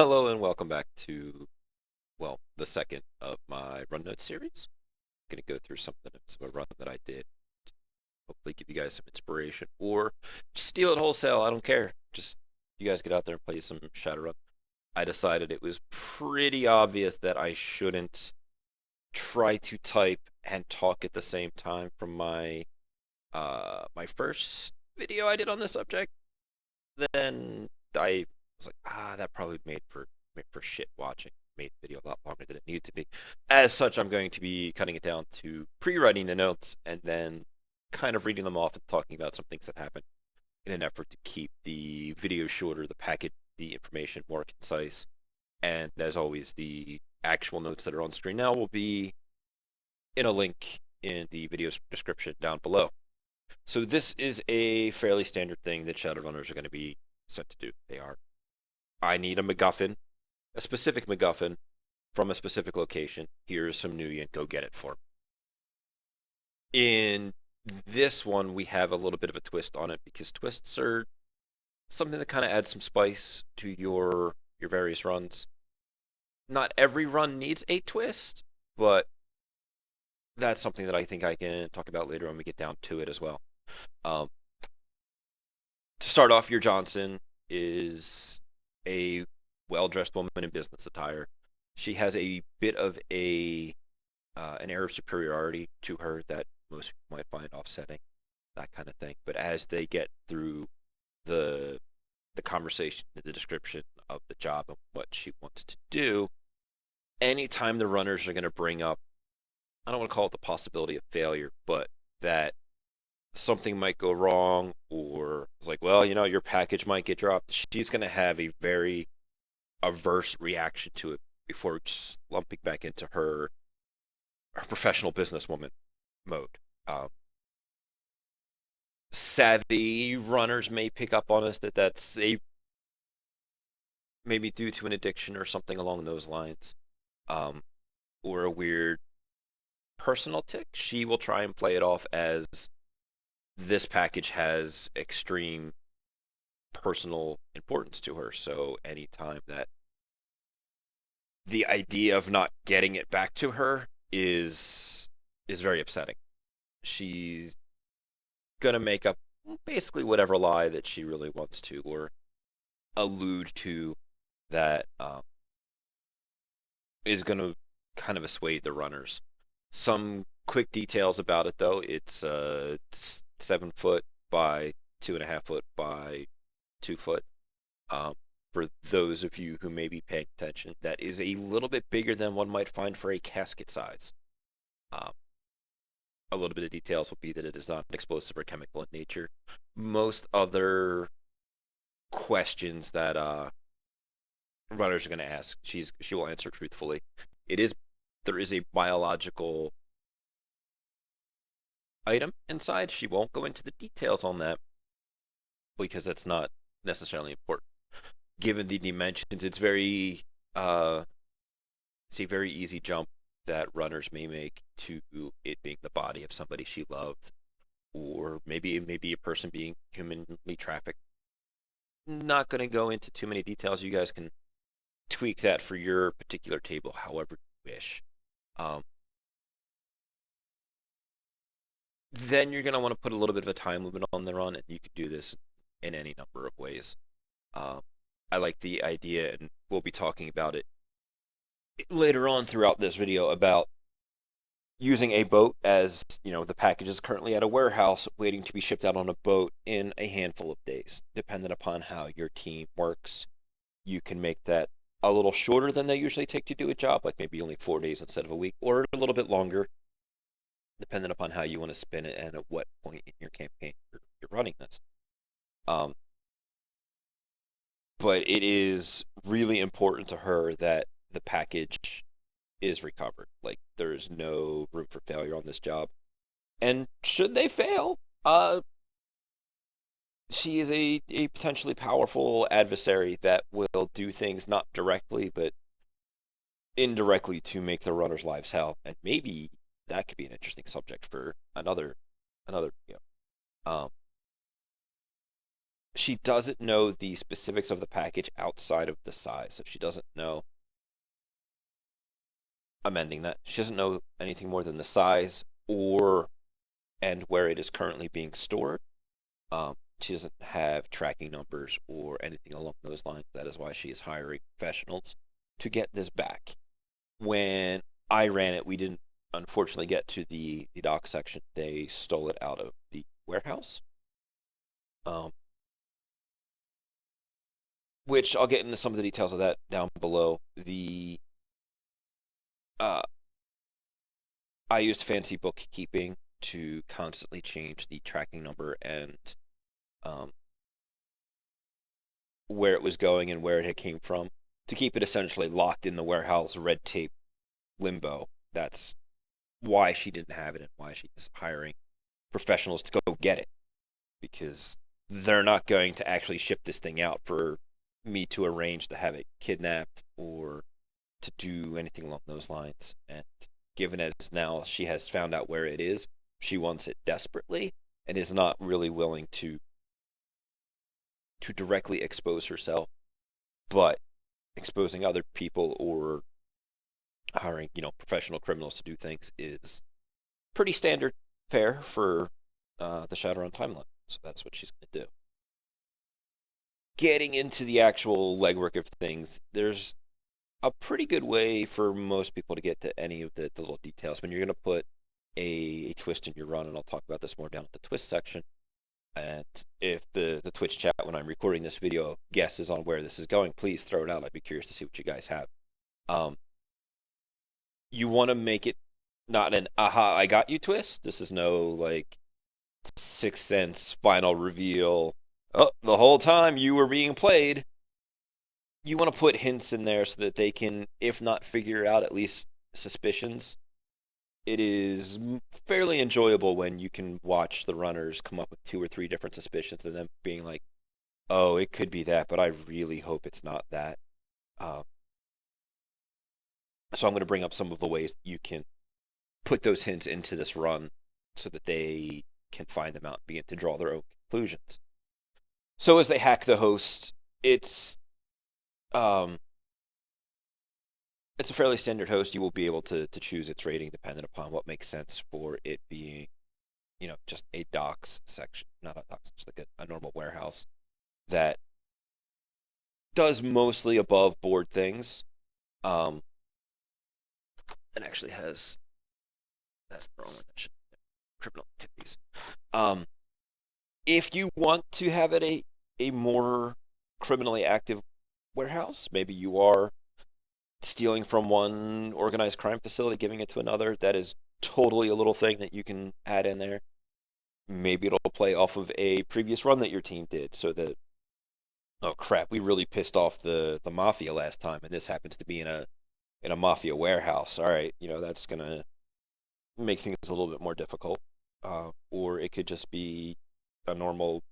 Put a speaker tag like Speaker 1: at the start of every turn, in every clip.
Speaker 1: Hello and welcome back to, well, the second of my run note series. I'm going to go through something of a run that I did. Hopefully give you guys some inspiration or steal it wholesale. I don't care. Just you guys get out there and play some Shadowrun. I decided it was pretty obvious that I shouldn't try to type and talk at the same time from my first video I did on this subject. Then I was like, that probably made for shit watching. Made the video a lot longer than it needed to be. As such, I'm going to be cutting it down to pre-writing the notes and then kind of reading them off and talking about some things that happened in an effort to keep the video shorter, the packet, the information more concise. And as always, the actual notes that are on screen now will be in a link in the video description down below. So this is a fairly standard thing that Shadowrunners are going to be sent to do. They are, I need a MacGuffin, a specific MacGuffin from a specific location. Here's some Nuyen, go get it for me. In this one, we have a little bit of a twist on it because twists are something that kind of adds some spice to your various runs. Not every run needs a twist, but that's something that I think I can talk about later when we get down to it as well. Um, to start off, your Johnson is a well-dressed woman in business attire. She has a bit of a an air of superiority to her that most people might find offsetting, that kind of thing. But as they get through the the conversation, the description of the job and what she wants to do, anytime the runners are going to bring up, I don't want to call it the possibility of failure, but that something might go wrong, or it's like, well, your package might get dropped. She's going to have a very averse reaction to it before slumping back into her professional businesswoman mode. Um, Savvy runners may pick up on us that that's a maybe due to an addiction or something along those lines, um, or a weird personal tick. She will try and play it off as this package has extreme personal importance to her. So anytime that the idea of not getting it back to her is very upsetting. She's gonna make up basically whatever lie that she really wants to, or allude to that is gonna kind of assuade the runners. Some quick details about it though. It's 7 foot by 2.5 foot by 2 foot. Um, for those of you who may be paying attention, that is a little bit bigger than one might find for a casket size. Um, a little bit of details will be that it is not explosive or chemical in nature. Most other questions that runners are going to ask, she will answer truthfully. It is There is a biological item inside. She won't go into the details on that because that's not necessarily important. Given the dimensions, uh, it's a very easy jump that runners may make to it being the body of somebody she loved, or maybe a person being humanly trafficked. Not going to go into too many details. You guys can tweak that for your particular table however you wish. Um, then you're going to want to put a little bit of a time limit on the run, and you could do this in any number of ways. Um, I like the idea, and we'll be talking about it later on throughout this video about using a boat, as the package is currently at a warehouse waiting to be shipped out on a boat in a handful of days. Depending upon how your team works, you can make that a little shorter than they usually take to do a job, like maybe only 4 days instead of a week, or a little bit longer, depending upon how you want to spin it and at what point in your campaign you're running this. Um, but it is really important to her that the package is recovered. Like, there's no room for failure on this job. And should they fail, she is a potentially powerful adversary that will do things not directly, but indirectly to make the runners' lives hell. And maybe that could be an interesting subject for another video. Um, she doesn't know the specifics of the package outside of the size. So she doesn't know, amending that. She doesn't know anything more than the size or and where it is currently being stored. She doesn't have tracking numbers or anything along those lines. That is why she is hiring professionals to get this back. When I ran it, we didn't unfortunately get to the dock section. They stole it out of the warehouse, um, which I'll get into some of the details of that down below. Uh, I used fancy bookkeeping to constantly change the tracking number and um, where it was going and where it had came from to keep it essentially locked in the warehouse red tape limbo. That's why she didn't have it and why she's hiring professionals to go get it, because they're not going to actually ship this thing out for me to arrange to have it kidnapped or to do anything along those lines. And given as now she has found out where it is, she wants it desperately and is not really willing to directly expose herself, but exposing other people or hiring, professional criminals to do things is pretty standard fare for the Shadowrun timeline. So that's what she's going to do. Getting into the actual legwork of things, there's a pretty good way for most people to get to any of the little details. When you're going to put a twist in your run, and I'll talk about this more down at the twist section. And if the Twitch chat, when I'm recording this video, guesses on where this is going, please throw it out. I'd be curious to see what you guys have. Um, you want to make it not an aha, I got you twist. This is no like Sixth Sense final reveal. Oh, the whole time you were being played. You want to put hints in there so that they can, if not figure out, at least suspicions. It is fairly enjoyable when you can watch the runners come up with two or three different suspicions and then being like, oh, it could be that, but I really hope it's not that. Um, so I'm going to bring up some of the ways that you can put those hints into this run so that they can find them out and begin to draw their own conclusions. So as they hack the host, um, it's a fairly standard host. You will be able to choose its rating dependent upon what makes sense for it being, just a docks section, not a docks, just like a normal warehouse that does mostly above board things. Um, and actually has that's the wrong one. That should criminal activities. Um, if you want to have it a more criminally active warehouse, maybe you are stealing from one organized crime facility, giving it to another. That is totally a little thing that you can add in there. Maybe it'll play off of a previous run that your team did, so that, oh crap, we really pissed off the mafia last time, and this happens to be in a mafia warehouse. All right, that's gonna make things a little bit more difficult. Or it could just be a normal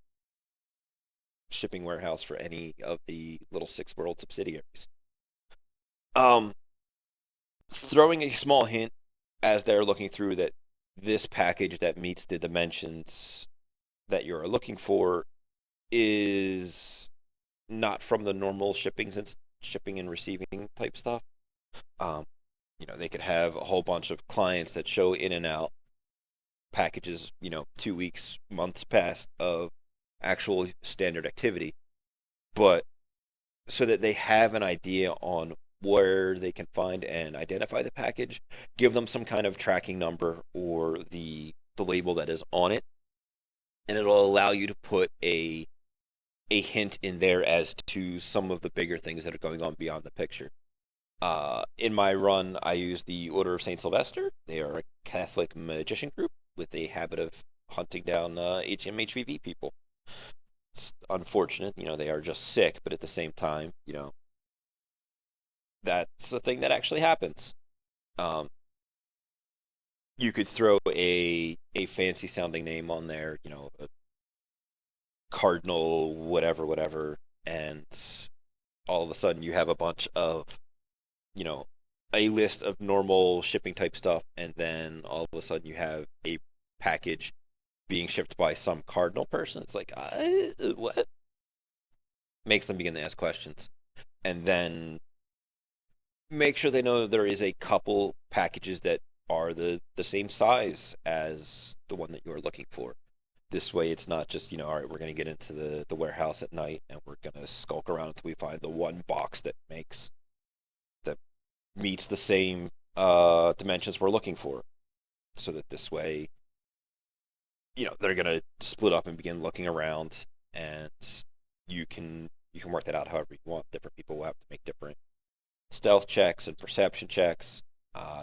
Speaker 1: shipping warehouse for any of the little Six World subsidiaries. Um, Throwing a small hint as they're looking through that this package that meets the dimensions that you're looking for is not from the normal shipping and receiving type stuff. Um, they could have a whole bunch of clients that show in and out packages, 2 weeks, months past of actual standard activity, but so that they have an idea on where they can find and identify the package, give them some kind of tracking number or the label that is on it, and it'll allow you to put a hint in there as to some of the bigger things that are going on beyond the picture. In my run, I use the Order of Saint Sylvester. They are a Catholic magician group with a habit of hunting down HMHVV people. It's unfortunate, they are just sick, but at the same time, that's a thing that actually happens. Um, you could throw a fancy sounding name on there, a cardinal, whatever, whatever, and all of a sudden you have a bunch of, you know, a list of normal shipping type stuff, and then all of a sudden you have a package being shipped by some cardinal person. It's like, what? makes them begin to ask questions, and then make sure they know there is a couple packages that are the same size as the one that you're looking for. This way, it's not just, all right, we're going to get into the warehouse at night and we're going to skulk around until we find the one box that meets the same dimensions we're looking for. So that this way, they're going to split up and begin looking around, and you can work that out however you want. Different people will have to make different stealth checks and perception checks.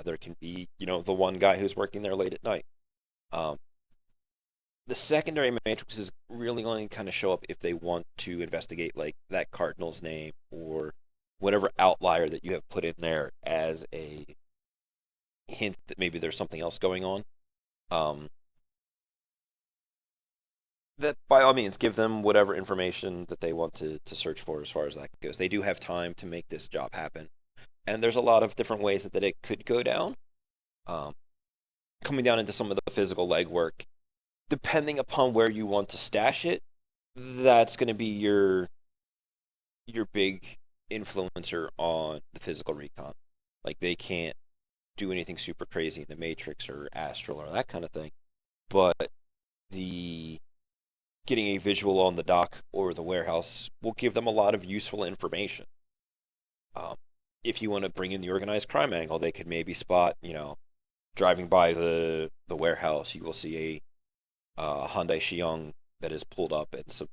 Speaker 1: There can be, the one guy who's working there late at night. Um, the secondary matrices really only kind of show up if they want to investigate like that cardinal's name or whatever outlier that you have put in there as a hint that maybe there's something else going on. Um, that by all means give them whatever information that they want to search for as far as that goes. They do have time to make this job happen, and there's a lot of different ways that it could go down. Um, Coming down into some of the physical legwork, depending upon where you want to stash it, that's going to be your big influencer on the physical recon. Like they can't do anything super crazy in the Matrix or Astral or that kind of thing, but the getting a visual on the dock or the warehouse will give them a lot of useful information. Um, if you want to bring in the organized crime angle, they could maybe spot, driving by the warehouse, you will see a Hyundai Xiong that is pulled up and some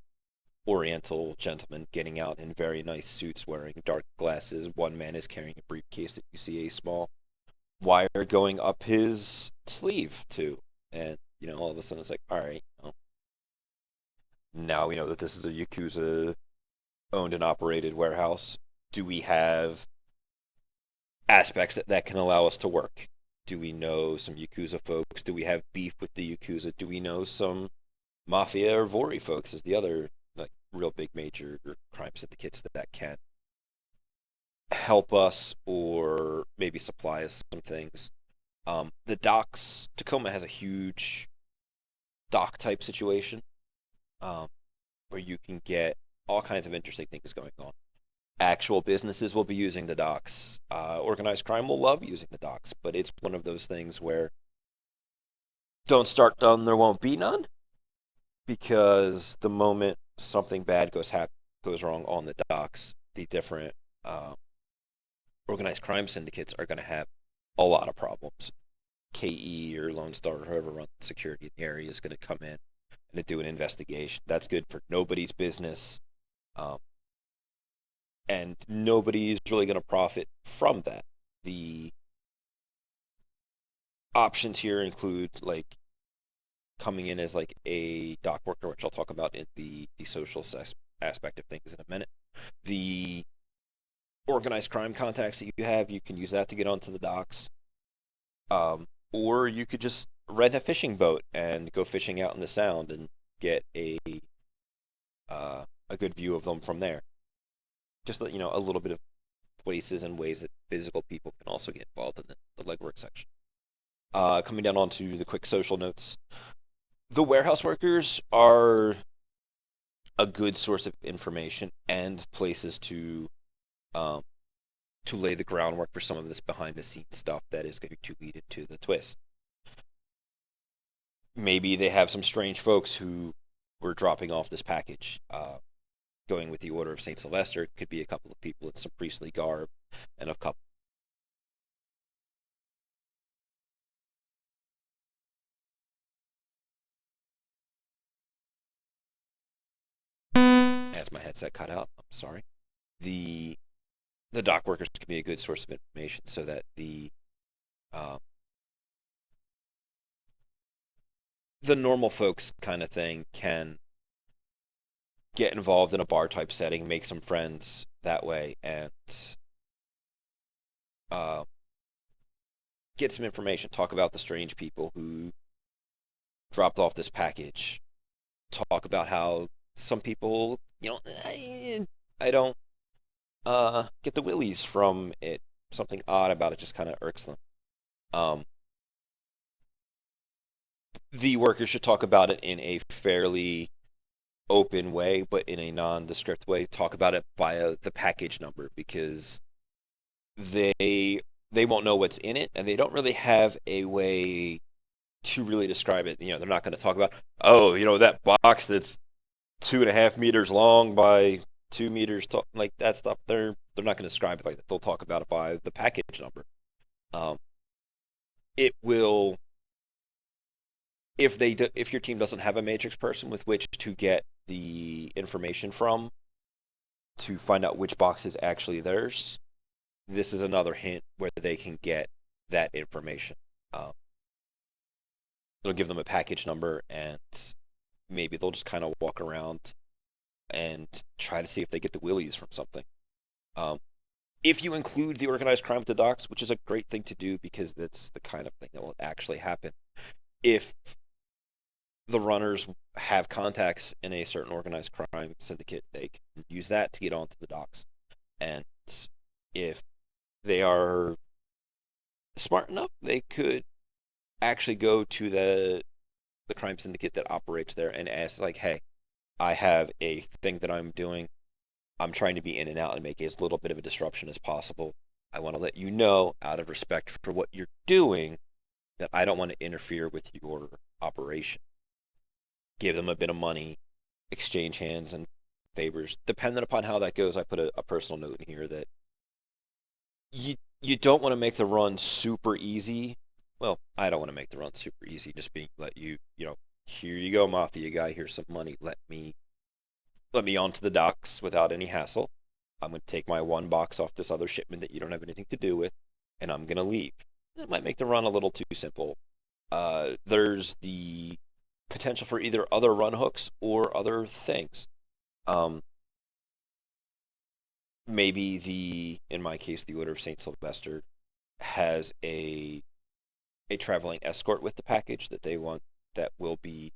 Speaker 1: Oriental gentlemen getting out in very nice suits wearing dark glasses. One man is carrying a briefcase that you see a small wire going up his sleeve to. And, all of a sudden it's like, all right, now we know that this is a Yakuza owned and operated warehouse. Do we have aspects that can allow us to work? Do we know some Yakuza folks? Do we have beef with the Yakuza? Do we know some Mafia or Vori folks? Is the other like real big major crime syndicates that can help us or maybe supply us some things. The docks, Tacoma has a huge dock type situation um, where you can get all kinds of interesting things going on. Actual businesses will be using the docks. Organized crime will love using the docks, but it's one of those things where don't start done, there won't be none, because the moment something bad goes wrong on the docks, the different uh, organized crime syndicates are going to have a lot of problems. KE or Lone Star or whoever runs security in the area is going to come in and to do an investigation. That's good for nobody's business, um, and nobody is really going to profit from that. The options here include like coming in as like a dock worker, which I'll talk about in the social aspect of things in a minute. The organized crime contacts that you have, you can use that to get onto the docks. Or you could just rent a fishing boat and go fishing out in the Sound and get a good view of them from there. Just a little bit of places and ways that physical people can also get involved in the legwork section. Coming down onto the quick social notes, the warehouse workers are a good source of information and places um, to lay the groundwork for some of this behind the scenes stuff that is going to lead into the twist. Maybe they have some strange folks who were dropping off this package. Going with the Order of St. Sylvester, it could be a couple of people in some priestly garb and a couple. As my headset cut out, I'm sorry. The the dock workers can be a good source of information so that uh, the normal folks kind of thing can get involved in a bar type setting, make some friends that way, and uh, get some information. Talk about the strange people who dropped off this package. Talk about how some people, I don't get the willies from it. Something odd about it just kind of irks them. Um, the workers should talk about it in a fairly open way, but in a nondescript way, talk about it via the package number because they they won't know what's in it, and they don't really have a way to really describe it. They're not going to talk about, oh, that box that's 2.5 meters long by 2 meters tall, like that stuff. They're not going to describe it like that. They'll talk about it by the package number. Um, it will if your team doesn't have a matrix person with which to get the information from to find out which box is actually theirs. This is another hint where they can get that information. Um, it'll give them a package number, and maybe they'll just kind of walk around and try to see if they get the willies from something. Um, if you include the organized crime with the docs, which is a great thing to do because that's the kind of thing that will actually happen. If the runners have contacts in a certain organized crime syndicate, they can use that to get onto the docks. And if they are smart enough, they could actually go to the crime syndicate that operates there and ask, like, hey, I have a thing that I'm doing. I'm trying to be in and out and make as little bit of a disruption as possible. I want to let you know, out of respect for what you're doing, that I don't want to interfere with your operation. Give them a bit of money, exchange hands and favors. Depending upon how that goes, I put a personal note in here that you don't want to make the run super easy. Well, I don't want to make the run super easy. Just being let here you go, mafia guy. Here's some money. Let me onto the docks without any hassle. I'm going to take my one box off this other shipment that you don't have anything to do with, and I'm going to leave. That might make the run a little too simple. There's the potential for either other run hooks or other things. Um, maybe in my case, the Order of Saint Sylvester has a traveling escort with the package that they want that will be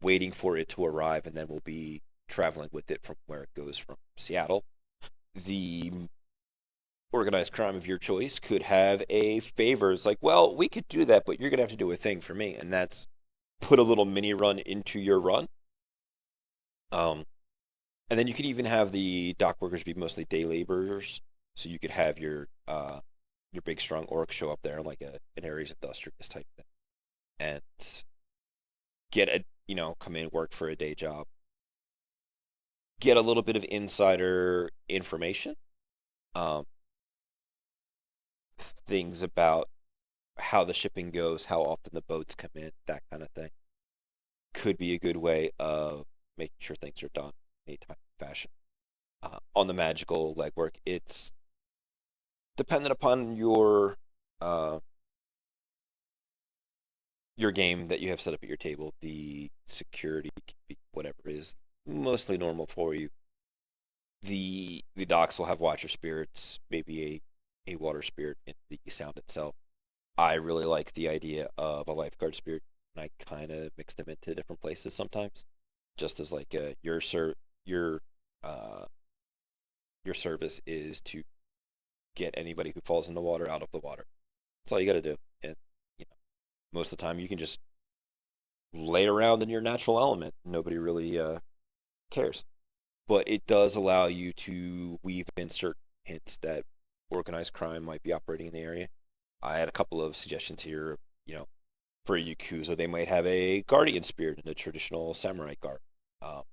Speaker 1: waiting for it to arrive and then will be traveling with it from where it goes from Seattle. The organized crime of your choice could have a favor. It's like, well, we could do that, but you're gonna have to do a thing for me, and that's put a little mini run into your run. Um, and then you could even have the dock workers be mostly day laborers, so you could have your big strong orc show up there like an Ares Industrious type thing, and get come in, work for a day job, get a little bit of insider information, um, things about how the shipping goes, how often the boats come in, that kind of thing. Could be a good way of making sure things are done in a timely fashion. On the magical legwork, it's dependent upon uh, your game that you have set up at your table. The security can be whatever is mostly normal for you. The docks will have watcher spirits, maybe a water spirit in the sound itself. I really like the idea of a lifeguard spirit, and I kind of mix them into different places sometimes, just as like your uh your service is to get anybody who falls in the water out of the water. That's all you got to do, and you know, most of the time you can just lay around in your natural element. Nobody really cares, but it does allow you to weave in certain hints that organized crime might be operating in the area. I had a couple of suggestions here. You know, for a Yakuza, they might have a guardian spirit in a traditional samurai garb. Um,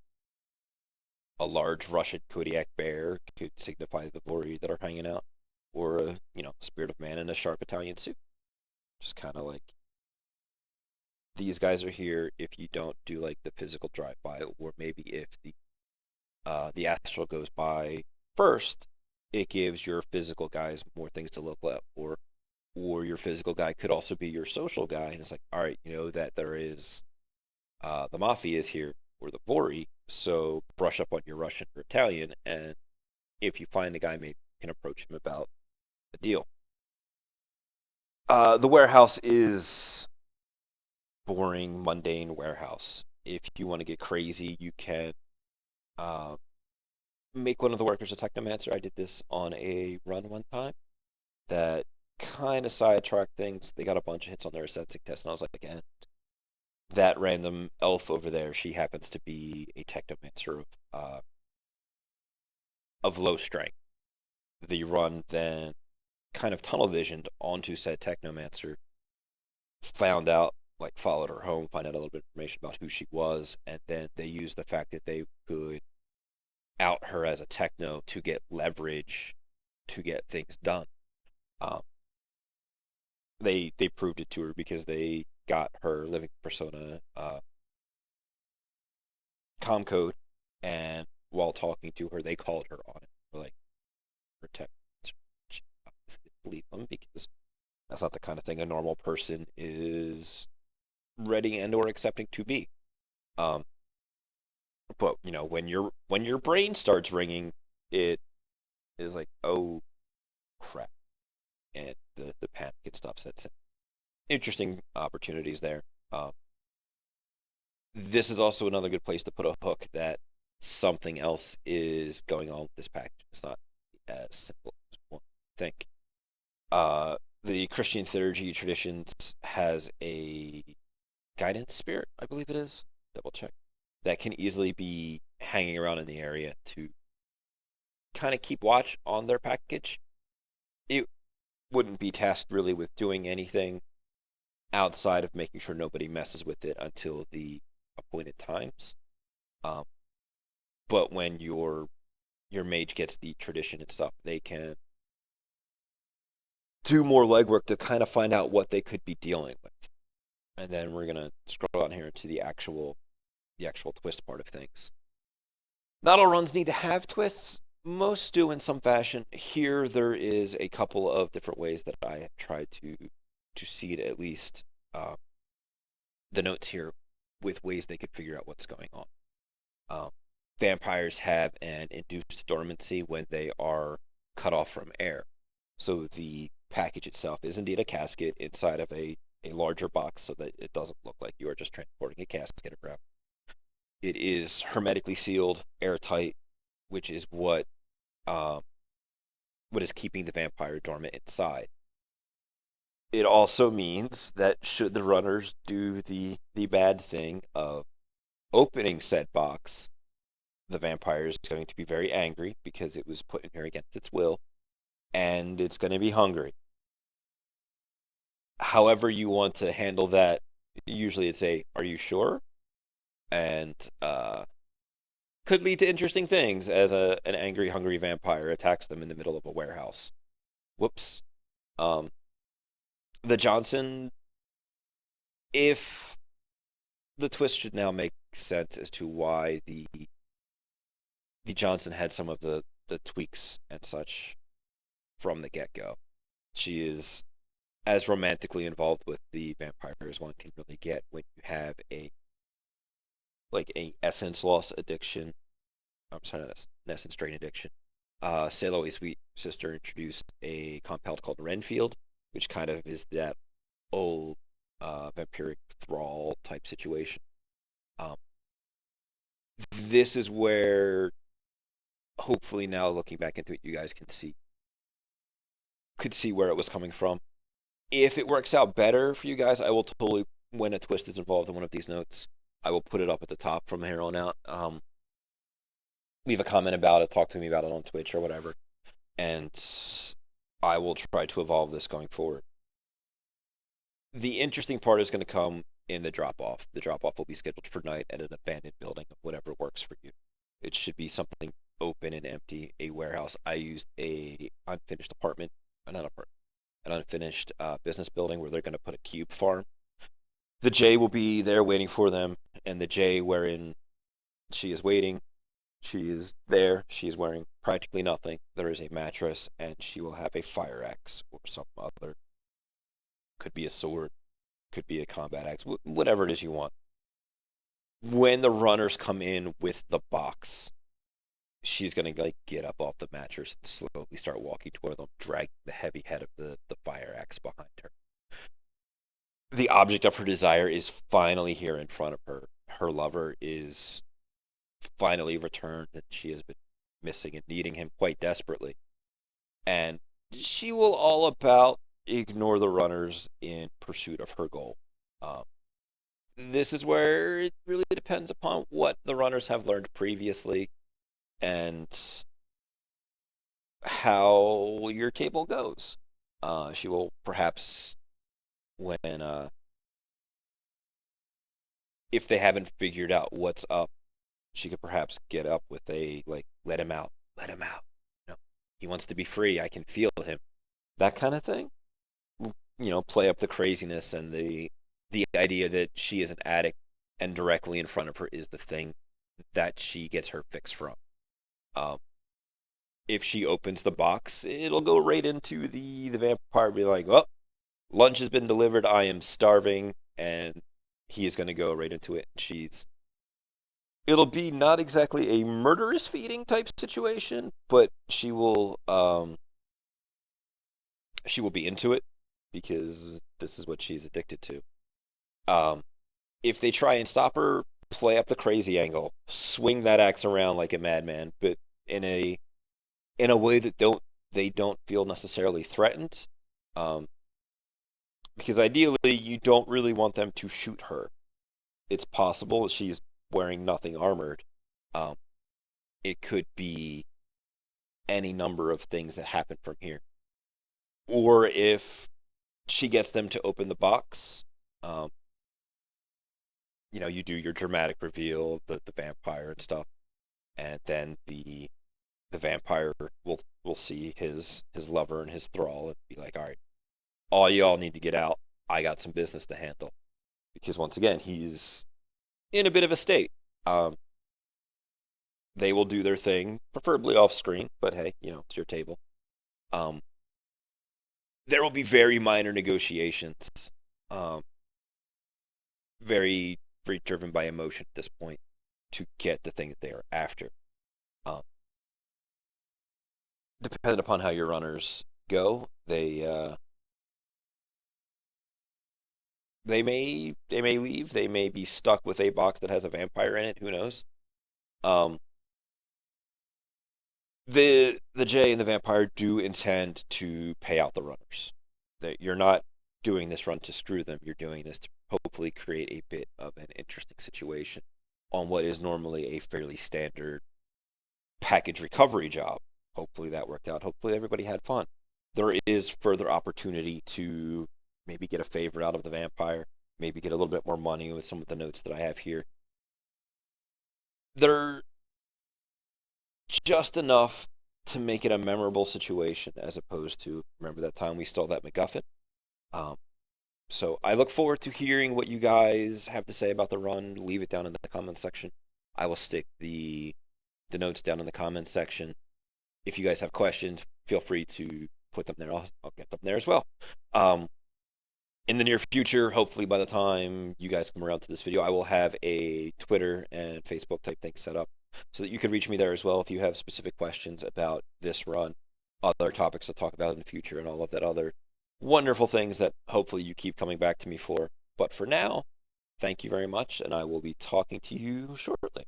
Speaker 1: a large Russian Kodiak bear could signify the Vori that are hanging out, or a spirit of man in a sharp Italian suit. Just kind of like these guys are here if you don't do like the physical drive by, or maybe if the astral goes by first, it gives your physical guys more things to look at, or your physical guy could also be your social guy, and it's like, all right, you know that there is the mafia is here or the Vori, so brush up on your Russian or Italian, and if you find the guy, maybe you can approach him about a deal. The warehouse is boring, mundane warehouse. If you want to get crazy, you can uh, make one of the workers a technomancer. I did this on a run one time that kind of sidetracked things. They got a bunch of hits on their sensing test, and I was like, and that random elf over there, she happens to be a technomancer of low strength. The run then kind of tunnel visioned onto said technomancer, found out, like followed her home, find out a little bit of information about who she was, and then they used the fact that they could out her as a techno to get leverage to get things done. Um, they proved it to her because they got her living persona com code, and while talking to her, they called her on it. They're like, protect. She obviously didn't believe them because that's not the kind of thing a normal person is ready and or accepting to be. Um, but when your brain starts ringing, it is like, oh crap, and the panic and stuff sets in. Interesting opportunities there. Um, this is also another good place to put a hook that something else is going on with this package. It's not as simple as one think. The Christian theurgy traditions has a guidance spirit, I believe it is. Double check. That can easily be hanging around in the area to kind of keep watch on their package. It wouldn't be tasked really with doing anything outside of making sure nobody messes with it until the appointed times. Um, but when your mage gets the tradition and stuff, they can do more legwork to kind of find out what they could be dealing with. And then we're gonna scroll down here to the actual twist part of things. Not all runs need to have twists. Most do in some fashion. Here there is a couple of different ways that I have tried to seed at least uh, the notes here with ways they could figure out what's going on. Um, Vampires have an induced dormancy when they are cut off from air. So the package itself is indeed a casket inside of a larger box so that it doesn't look like you are just transporting a casket around. It is hermetically sealed, airtight, which is um, what is keeping the vampire dormant inside. It also means that should the runners do the bad thing of opening said box, the vampire is going to be very angry because it was put in here against its will, and it's going to be hungry. However you want to handle that, usually it's a, are you sure? And could lead to interesting things as an angry, hungry vampire attacks them in the middle of a warehouse. Whoops. Um, the Johnson, if the twist should now make sense as to why the Johnson had some of the tweaks and such from the get go. She is as romantically involved with the vampire as one can really get when you have a essence loss addiction. I'm sorry, that's an essence drain addiction. Saloi's sweet sister introduced a compound called Renfield, which kind of is that old vampiric thrall type situation. Um, this is where, hopefully, now looking back into it, you guys could see where it was coming from. If it works out better for you guys, I will totally, when a twist is involved in one of these notes, I will put it up at the top from here on out. Leave a comment about it, talk to me about it on Twitch or whatever, and I will try to evolve this going forward. The interesting part is going to come in the drop off. The drop off will be scheduled for night at an abandoned building of whatever works for you. It should be something open and empty, a warehouse. I used a unfinished apartment, not apartment, an unfinished business building where they're going to put a cube farm. The J will be there waiting for them, and the J wherein she is waiting, she is there, she is wearing practically nothing. There is a mattress, and she will have a fire axe or some other, could be a sword, could be a combat axe, whatever it is you want. When the runners come in with the box, she's gonna like get up off the mattress and slowly start walking toward them, dragging the heavy head of the fire axe behind her. The object of her desire is finally here in front of her. Her lover is finally returned, and she has been missing and needing him quite desperately. And she will all about ignore the runners in pursuit of her goal. Um, this is where it really depends upon what the runners have learned previously and how your table goes. She will perhaps, when if they haven't figured out what's up, she could perhaps get up with a like, let him out. You know, he wants to be free. I can feel him. That kind of thing. Play up the craziness and the idea that she is an addict and directly in front of her is the thing that she gets her fix from. Um, if she opens the box, it'll go right into the vampire be like, "Oh, lunch has been delivered. I am starving," and he is going to go right into it. It'll be not exactly a murderous feeding type situation, but she will be into it because this is what she's addicted to. Um, if they try and stop her, play up the crazy angle, swing that axe around like a madman, but in a way that they don't feel necessarily threatened. Um, because ideally you don't really want them to shoot her. It's possible that she's wearing nothing armored. Um, it could be any number of things that happen from here. Or if she gets them to open the box, um, you do your dramatic reveal, the vampire and stuff, and then the vampire will see his lover and his thrall and be like, all right, all y'all need to get out. I got some business to handle because once again he's in a bit of a state. Um, they will do their thing, preferably off screen, but hey, it's your table. Um, there will be very minor negotiations, um, very very driven by emotion at this point to get the thing that they are after. Um, Depending upon how your runners go, they may leave. They may be stuck with a box that has a vampire in it. Who knows? Um, the Jay and the vampire do intend to pay out the runners. That you're not doing this run to screw them. You're doing this to hopefully create a bit of an interesting situation on what is normally a fairly standard package recovery job. Hopefully that worked out. Hopefully everybody had fun. There is further opportunity to maybe get a favor out of the vampire, maybe get a little bit more money with some of the notes that I have here. They're just enough to make it a memorable situation as opposed to remember that time we stole that MacGuffin. Um, so I look forward to hearing what you guys have to say about the run. Leave it down in the comments section. I will stick the notes down in the comments section. If you guys have questions, feel free to put them there. I'll get them there as well. Um, in the near future, hopefully by the time you guys come around to this video, I will have a Twitter and Facebook type thing set up so that you can reach me there as well if you have specific questions about this run, other topics to talk about in the future, and all of that other wonderful things that hopefully you keep coming back to me for. But for now, thank you very much, and I will be talking to you shortly.